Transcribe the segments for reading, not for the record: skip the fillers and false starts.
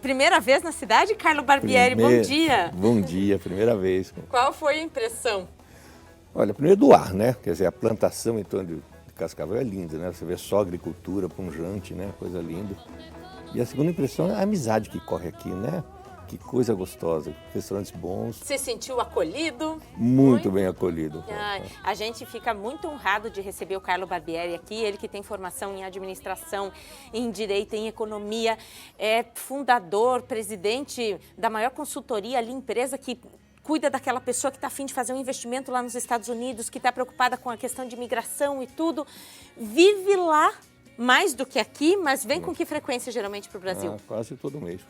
Primeira vez na cidade, Carlo Barbieri, bom dia. Bom dia, primeira vez. Qual foi a impressão? Olha, primeiro do ar, né? Quer dizer, a plantação em torno de Cascavel é linda, né? Você vê só agricultura, pujante, né? Coisa linda. E a segunda impressão é a amizade que corre aqui, né? Que coisa gostosa, restaurantes bons. Você sentiu acolhido? Muito bem acolhido. A gente fica muito honrado de receber o Carlo Barbieri aqui, ele que tem formação em administração, em direito, em economia, é fundador, presidente da maior consultoria ali, empresa que cuida daquela pessoa que está a fim de fazer um investimento lá nos Estados Unidos, que está preocupada com a questão de imigração e tudo, vive lá mais do que aqui, mas vem com que frequência geralmente para o Brasil? Quase todo mês.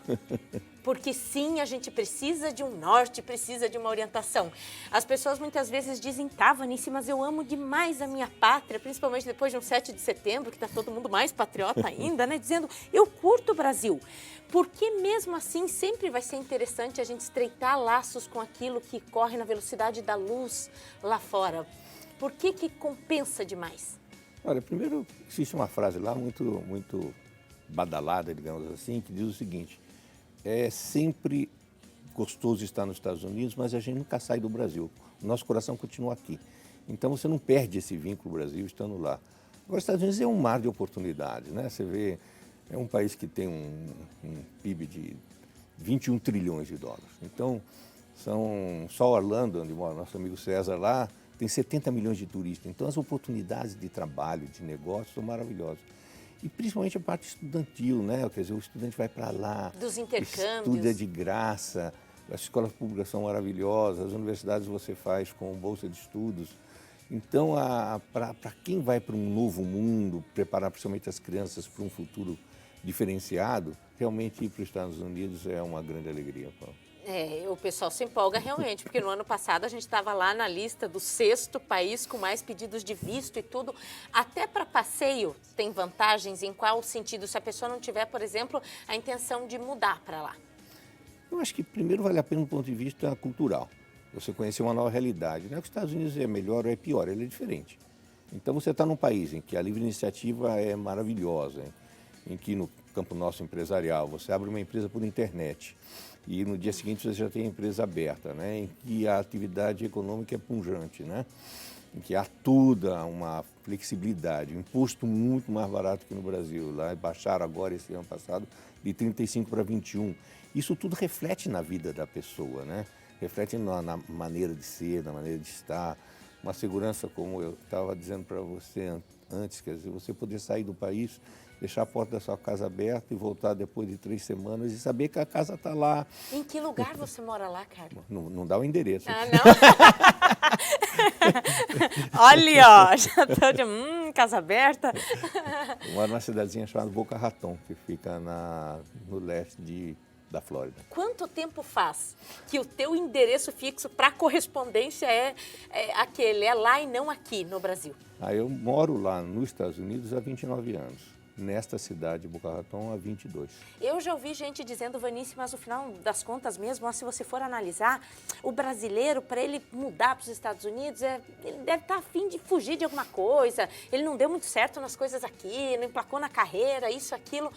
Porque sim, a gente precisa de um norte, precisa de uma orientação. As pessoas muitas vezes dizem, tá, Vanice, mas eu amo demais a minha pátria, principalmente depois de um 7 de setembro, que está todo mundo mais patriota ainda, né? Dizendo, eu curto o Brasil. Porque mesmo assim sempre vai ser interessante a gente estreitar laços com aquilo que corre na velocidade da luz lá fora. Por que compensa demais? Olha, primeiro, existe uma frase lá muito badalada, digamos assim, que diz o seguinte: é sempre gostoso estar nos Estados Unidos, mas a gente nunca sai do Brasil. O nosso coração continua aqui. Então você não perde esse vínculo Brasil estando lá. Agora, os Estados Unidos é um mar de oportunidades, né? Você vê, é um país que tem um PIB de 21 trilhões de dólares. Então, só Orlando, onde mora nosso amigo César lá, tem 70 milhões de turistas. Então, as oportunidades de trabalho, de negócio, são maravilhosas. E principalmente a parte estudantil, né? Quer dizer, o estudante vai para lá, dos intercâmbios, estuda de graça, as escolas públicas são maravilhosas, as universidades você faz com bolsa de estudos. Então, para quem vai para um novo mundo, preparar principalmente as crianças para um futuro diferenciado, realmente ir para os Estados Unidos é uma grande alegria, Paulo. O pessoal se empolga realmente, porque no ano passado a gente estava lá na lista do 6º país com mais pedidos de visto e tudo. Até para passeio tem vantagens, em qual sentido? Se a pessoa não tiver, por exemplo, a intenção de mudar para lá. Eu acho que primeiro vale a pena do ponto de vista cultural. Você conhecer uma nova realidade. Não é que os Estados Unidos é melhor ou é pior, ele é diferente. Então você está num país em que a livre iniciativa é maravilhosa, em que no campo nosso empresarial você abre uma empresa por internet e no dia seguinte você já tem a empresa aberta, né? Em que a atividade econômica é pujante, né? Em que há toda uma flexibilidade, um imposto muito mais barato que no Brasil. Lá baixaram agora, esse ano passado, de 35 para 21. Isso tudo reflete na vida da pessoa, né? Reflete na maneira de ser, na maneira de estar. Uma segurança, como eu estava dizendo para você antes, quer dizer, você poder sair do país, deixar a porta da sua casa aberta e voltar depois de 3 semanas e saber que a casa está lá. Em que lugar você mora lá, Carlos? Não dá o endereço. Ah, não? Olha, ó, já estou de casa aberta. Eu moro numa cidadezinha chamada Boca Raton, que fica no leste da Flórida. Quanto tempo faz que o teu endereço fixo para correspondência é aquele, é lá e não aqui no Brasil? Eu moro lá nos Estados Unidos há 29 anos. Nesta cidade de Boca Raton há 22. Eu já ouvi gente dizendo, Vanice, mas no final das contas mesmo, se você for analisar, o brasileiro, para ele mudar para os Estados Unidos, ele deve estar a fim de fugir de alguma coisa, ele não deu muito certo nas coisas aqui, não emplacou na carreira, isso, aquilo.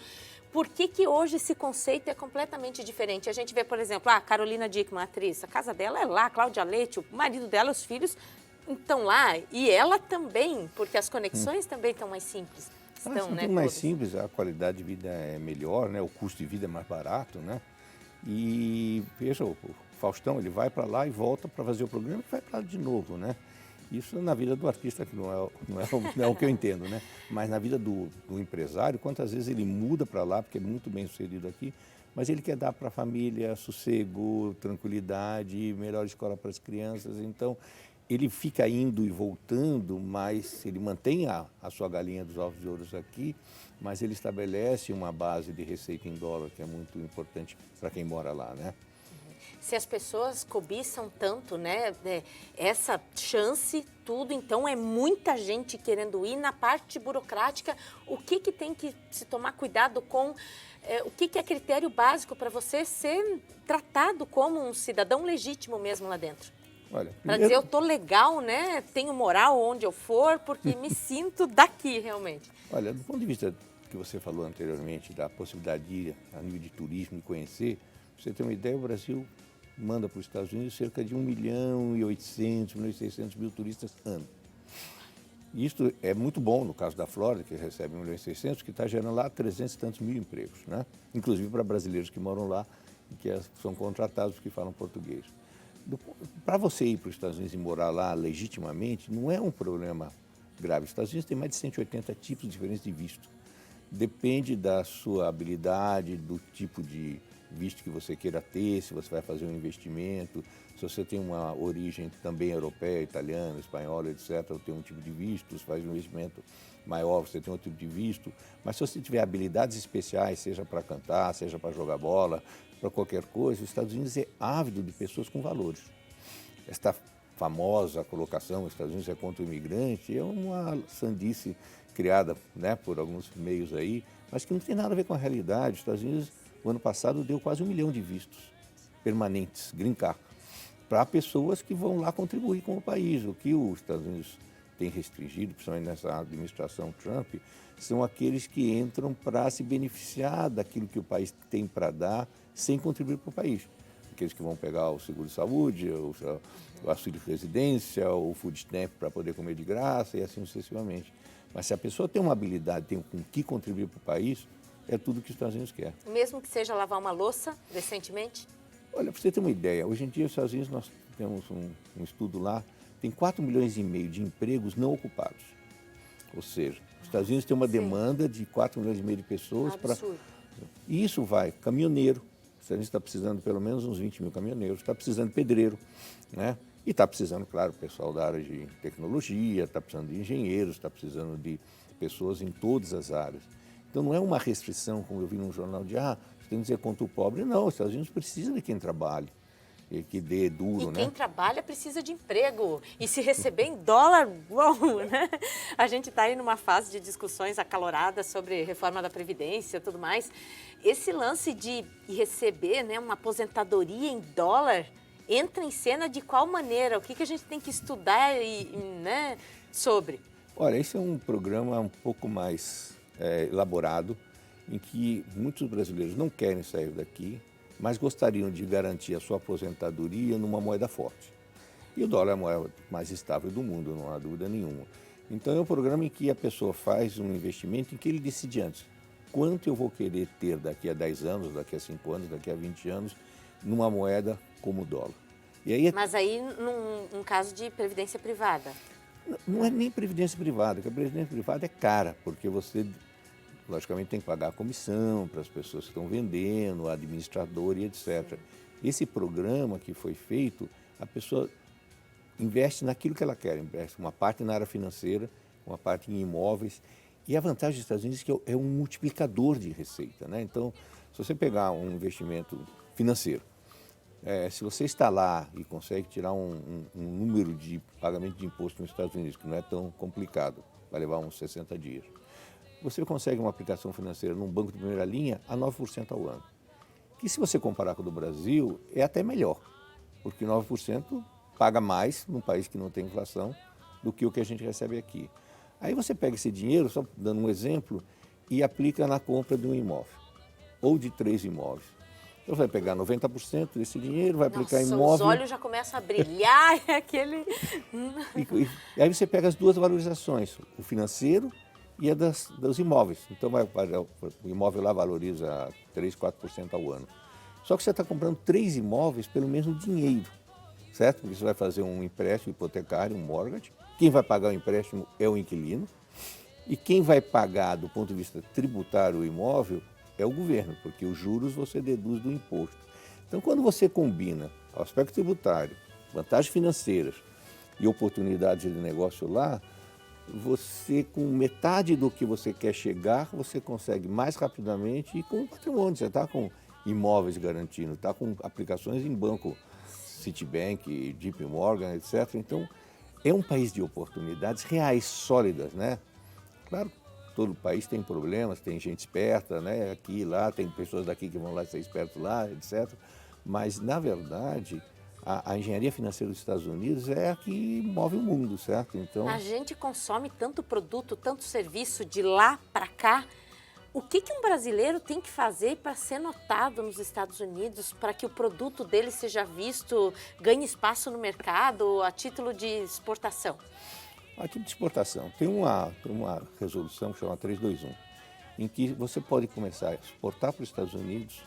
Por que hoje esse conceito é completamente diferente? A gente vê, por exemplo, a Carolina Dickman, atriz, a casa dela é lá, a Cláudia Leite, o marido dela, os filhos estão lá, e ela também, porque as conexões também estão mais simples. Né, mais simples, a qualidade de vida é melhor, né? O custo de vida é mais barato, né? E veja, o Faustão, ele vai para lá e volta para fazer o programa e vai para lá de novo, né? Isso na vida do artista, que não é o que eu entendo, né? Mas na vida do empresário, quantas vezes ele muda para lá, porque é muito bem sucedido aqui, mas ele quer dar para a família sossego, tranquilidade, melhor escola para as crianças, então ele fica indo e voltando, mas ele mantém a sua galinha dos ovos de ouro aqui, mas ele estabelece uma base de receita em dólar, que é muito importante para quem mora lá, né? Se as pessoas cobiçam tanto, né, essa chance, tudo, então é muita gente querendo ir. Na parte burocrática, o que tem que se tomar cuidado com, o que é critério básico para você ser tratado como um cidadão legítimo mesmo lá dentro? Para dizer, eu tô legal, né? Tenho moral onde eu for, porque me sinto daqui, realmente. Olha, do ponto de vista que você falou anteriormente, da possibilidade de ir a nível de turismo e conhecer, pra você ter uma ideia, o Brasil manda para os Estados Unidos cerca de 1.800.000, 1.600.000 turistas ano. Isso é muito bom no caso da Flórida, que recebe 1.600.000, que está gerando lá 300 e tantos mil empregos, né? Inclusive para brasileiros que moram lá e que são contratados porque falam português. Para você ir para os Estados Unidos e morar lá legitimamente, não é um problema grave. Os Estados Unidos tem mais de 180 tipos diferentes de visto. Depende da sua habilidade, do tipo de visto que você queira ter, se você vai fazer um investimento, se você tem uma origem também europeia, italiana, espanhola, etc., tem um tipo de visto, se faz um investimento maior, você tem outro tipo de visto. Mas se você tiver habilidades especiais, seja para cantar, seja para jogar bola, para qualquer coisa, os Estados Unidos é ávido de pessoas com valores. Esta famosa colocação, os Estados Unidos é contra o imigrante, é uma sandice criada, né, por alguns meios aí, mas que não tem nada a ver com a realidade. Os Estados Unidos, o ano passado, deu quase 1 milhão de vistos permanentes, green card, para pessoas que vão lá contribuir com o país. O que os Estados Unidos têm restringido, principalmente nessa administração Trump, são aqueles que entram para se beneficiar daquilo que o país tem para dar sem contribuir para o país. Aqueles que vão pegar o seguro-saúde, o auxílio de residência, o food stamp para poder comer de graça e assim sucessivamente. Mas se a pessoa tem uma habilidade, tem com que contribuir para o país, é tudo que os Estados Unidos quer. Mesmo que seja lavar uma louça, decentemente? Olha, para você ter uma ideia, hoje em dia, nos Estados Unidos, nós temos um estudo lá, tem 4,5 milhões de empregos não ocupados. Ou seja, os Estados Unidos têm uma demanda de 4,5 milhões de pessoas para... E isso vai, caminhoneiro, os Estados Unidos está precisando de pelo menos uns 20 mil caminhoneiros, está precisando de pedreiro, né? E está precisando, claro, pessoal da área de tecnologia, está precisando de engenheiros, está precisando de pessoas em todas as áreas. Então não é uma restrição, como eu vi num jornal, de você tem que dizer contra o pobre. Não, os Estados Unidos precisam de quem trabalhe, e que dê duro, né? E quem trabalha precisa de emprego. E se receber em dólar, bom, né? A gente está aí numa fase de discussões acaloradas sobre reforma da Previdência e tudo mais. Esse lance de receber, né, uma aposentadoria em dólar entra em cena de qual maneira? O que a gente tem que estudar né, sobre? Olha, esse é um programa um pouco mais elaborado, em que muitos brasileiros não querem sair daqui, mas gostariam de garantir a sua aposentadoria numa moeda forte. E o dólar é a moeda mais estável do mundo, não há dúvida nenhuma. Então é um programa em que a pessoa faz um investimento em que ele decide antes quanto eu vou querer ter daqui a 10 anos, daqui a 5 anos, daqui a 20 anos, numa moeda como o dólar. E aí Mas aí num caso de previdência privada? Não é nem previdência privada, porque a previdência privada é cara, porque você, logicamente, tem que pagar a comissão para as pessoas que estão vendendo, o administrador e etc. Esse programa que foi feito, a pessoa investe naquilo que ela quer, investe uma parte na área financeira, uma parte em imóveis. E a vantagem dos Estados Unidos é que é um multiplicador de receita, né? Então, se você pegar um investimento financeiro, se você está lá e consegue tirar um número de pagamento de imposto nos Estados Unidos, que não é tão complicado, vai levar uns 60 dias, você consegue uma aplicação financeira num banco de primeira linha a 9% ao ano. Que se você comparar com o do Brasil, é até melhor, porque 9% paga mais num país que não tem inflação do que o que a gente recebe aqui. Aí você pega esse dinheiro, só dando um exemplo, e aplica na compra de um imóvel, ou de 3 imóveis. Então vai pegar 90% desse dinheiro, vai aplicar em imóvel... Os olhos já começam a brilhar, é aquele... E aí você pega as duas valorizações, o financeiro e a dos imóveis. Então o imóvel lá valoriza 3%, 4% ao ano. Só que você está comprando 3 imóveis pelo mesmo dinheiro, certo? Porque você vai fazer um empréstimo hipotecário, um mortgage. Quem vai pagar o empréstimo é o inquilino. E quem vai pagar, do ponto de vista tributário, o imóvel é o governo, porque os juros você deduz do imposto. Então, quando você combina o aspecto tributário, vantagens financeiras e oportunidades de negócio lá, você, com metade do que você quer chegar, você consegue mais rapidamente e com o patrimônio. Você está com imóveis garantindo, está com aplicações em banco, Citibank, JP Morgan, etc. Então, é um país de oportunidades reais, sólidas, né? Claro, todo país tem problemas, tem gente esperta, né? Aqui e lá, tem pessoas daqui que vão lá ser espertos lá, etc. Mas, na verdade, a engenharia financeira dos Estados Unidos é a que move o mundo, certo? Então, a gente consome tanto produto, tanto serviço de lá para cá, O que um brasileiro tem que fazer para ser notado nos Estados Unidos, para que o produto dele seja visto, ganhe espaço no mercado a título de exportação? A título de exportação, tem uma resolução que chama 321, em que você pode começar a exportar para os Estados Unidos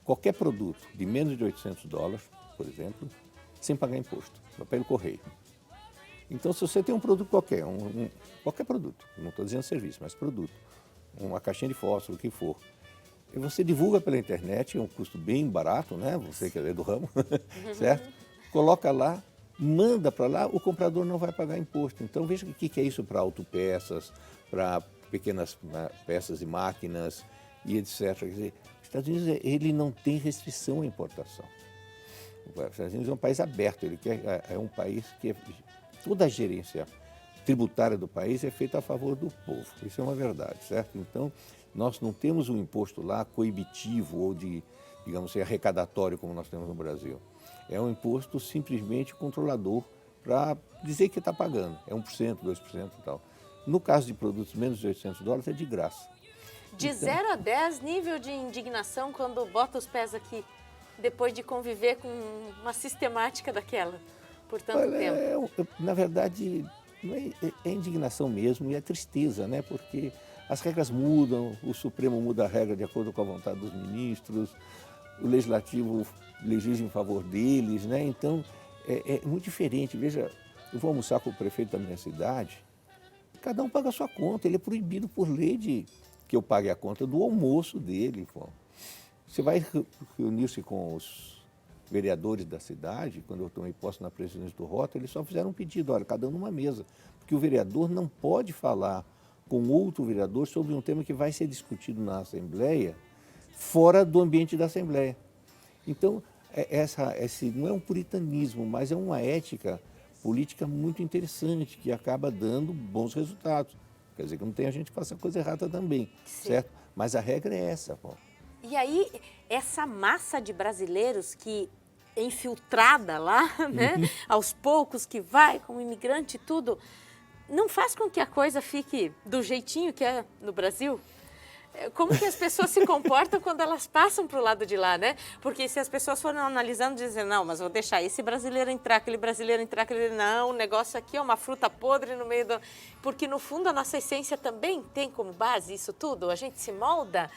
qualquer produto de menos de $800, por exemplo, sem pagar imposto, pelo correio. Então, se você tem um produto qualquer, qualquer produto, não estou dizendo serviço, mas produto, uma caixinha de fósforo, o que for, e você divulga pela internet, é um custo bem barato, né? Você que é do ramo, certo? Coloca lá, manda para lá, o comprador não vai pagar imposto. Então, veja o que é isso para autopeças, para pequenas peças e máquinas e etc. Quer dizer, os Estados Unidos ele não tem restrição à importação. Os Estados Unidos é um país aberto, é um país que toda a gerência tributária do país é feita a favor do povo. Isso é uma verdade, certo? Então, nós não temos um imposto lá coibitivo ou de, digamos assim, arrecadatório como nós temos no Brasil. É um imposto simplesmente controlador para dizer que está pagando. É 1%, 2% e tal. No caso de produtos menos de $800, é de graça. De Então, 0 a 10, nível de indignação quando bota os pés aqui, depois de conviver com uma sistemática daquela por tanto tempo? Na verdade, é indignação mesmo e é tristeza, né? Porque as regras mudam, o Supremo muda a regra de acordo com a vontade dos ministros, o Legislativo legisla em favor deles, né? Então, é muito diferente. Veja, eu vou almoçar com o prefeito da minha cidade, cada um paga a sua conta, ele é proibido por lei de que eu pague a conta do almoço dele. Pô. Você vai reunir-se com os vereadores da cidade, quando eu tomei posse na presidência do Rota, eles só fizeram um pedido, olha, cada um numa mesa, porque o vereador não pode falar com outro vereador sobre um tema que vai ser discutido na Assembleia, fora do ambiente da Assembleia. Então, esse não é um puritanismo, mas é uma ética política muito interessante, que acaba dando bons resultados. Quer dizer que não tem a gente que faça coisa errada também, sim, certo? Mas a regra é essa, pô. E aí, essa massa de brasileiros que é infiltrada lá, né, aos poucos, que vai como imigrante e tudo, não faz com que a coisa fique do jeitinho que é no Brasil? Como que as pessoas se comportam quando elas passam para o lado de lá, né? Porque se as pessoas forem analisando, dizem, não, mas vou deixar esse brasileiro entrar, aquele brasileiro entrar, aquele... Não, o negócio aqui é uma fruta podre no meio do... Porque, no fundo, a nossa essência também tem como base isso tudo? A gente se molda?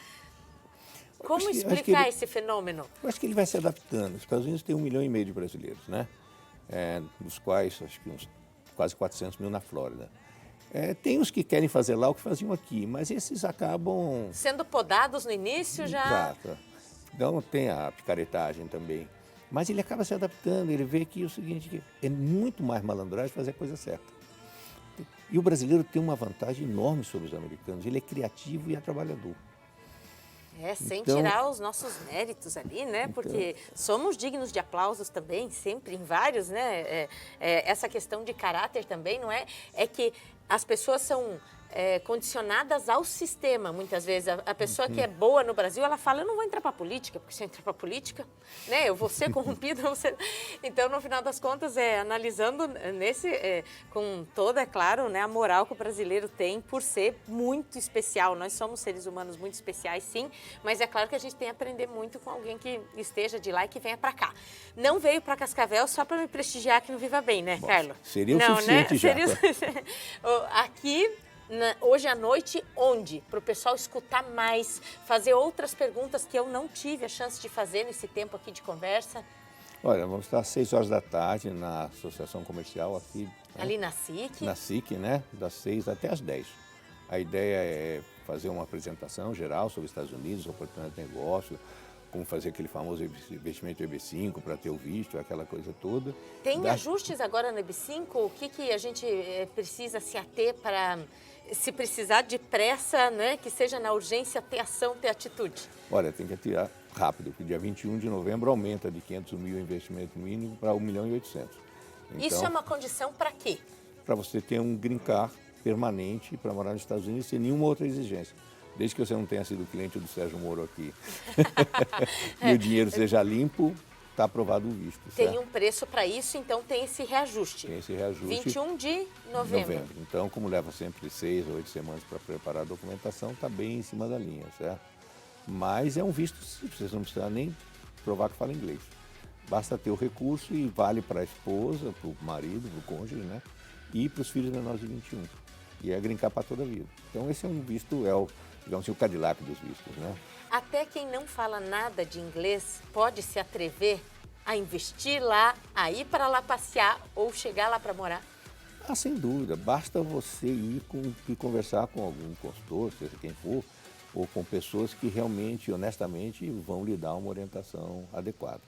Como explicar esse fenômeno? Eu acho que ele vai se adaptando. Os Estados Unidos têm 1,5 milhão de brasileiros, né? Dos quais, acho que uns quase 400 mil na Flórida. Tem os que querem fazer lá o que faziam aqui, mas esses acabam... Sendo podados no início já... Exato. Então tem a picaretagem também. Mas ele acaba se adaptando, ele vê que é o seguinte, que é muito mais malandragem fazer a coisa certa. E o brasileiro tem uma vantagem enorme sobre os americanos, ele é criativo e é trabalhador. Sem tirar os nossos méritos ali, né? Porque somos dignos de aplausos também, sempre, em vários, né? Essa questão de caráter também, não é? É que as pessoas são condicionadas ao sistema, muitas vezes. A pessoa que é boa no Brasil, ela fala, eu não vou entrar para a política, porque se eu entrar para a política, né, eu vou ser corrompido. Então, no final das contas, analisando com toda, é claro, né, a moral que o brasileiro tem por ser muito especial. Nós somos seres humanos muito especiais, sim, mas é claro que a gente tem que aprender muito com alguém que esteja de lá e que venha para cá. Não veio para Cascavel só para me prestigiar aqui no Viva Bem, né, Carlos? Seria o suficiente, né? Já. Aqui... Hoje à noite, onde? Para o pessoal escutar mais, fazer outras perguntas que eu não tive a chance de fazer nesse tempo aqui de conversa. Olha, vamos estar às 6 horas da tarde na Associação Comercial aqui. Né? Ali na SIC? Na SIC, né? Das 6 até as 10. A ideia é fazer uma apresentação geral sobre os Estados Unidos, oportunidade de negócio, como fazer aquele famoso investimento EB5 para ter o visto, aquela coisa toda. Tem ajustes agora no EB5? O que a gente precisa se ater para... Se precisar de pressa, né, que seja na urgência, ter ação, ter atitude? Olha, tem que atirar rápido, porque dia 21 de novembro aumenta de 500 mil o investimento mínimo para 1,8 milhão. Então, isso é uma condição para quê? Para você ter um green card permanente para morar nos Estados Unidos sem nenhuma outra exigência. Desde que você não tenha sido cliente do Sérgio Moro aqui. E o dinheiro seja limpo está aprovado o visto. Tem certo? um preço para isso, então tem esse reajuste. Tem esse reajuste. 21 de novembro. Então, como leva sempre 6 ou 8 semanas para preparar a documentação, está bem em cima da linha, certo? Mas é um visto simples, vocês não precisam nem provar que fala inglês. Basta ter o recurso e vale para a esposa, para o marido, para o cônjuge, né? E para os filhos menores de 21. E é grincar para toda a vida. Então, esse é um visto, digamos assim, o Cadillac dos vistos, né? Até quem não fala nada de inglês pode se atrever a investir lá, a ir para lá passear ou chegar lá para morar? Ah, sem dúvida. Basta você ir e conversar com algum consultor, seja quem for, ou com pessoas que realmente, honestamente, vão lhe dar uma orientação adequada.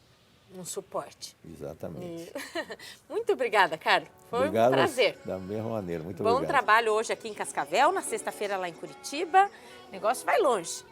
Um suporte. Exatamente. Muito obrigada, Carlos. Foi Obrigado, um prazer. da mesma maneira. Muito Bom obrigado. trabalho hoje aqui em Cascavel, na sexta-feira lá em Curitiba. O negócio vai longe.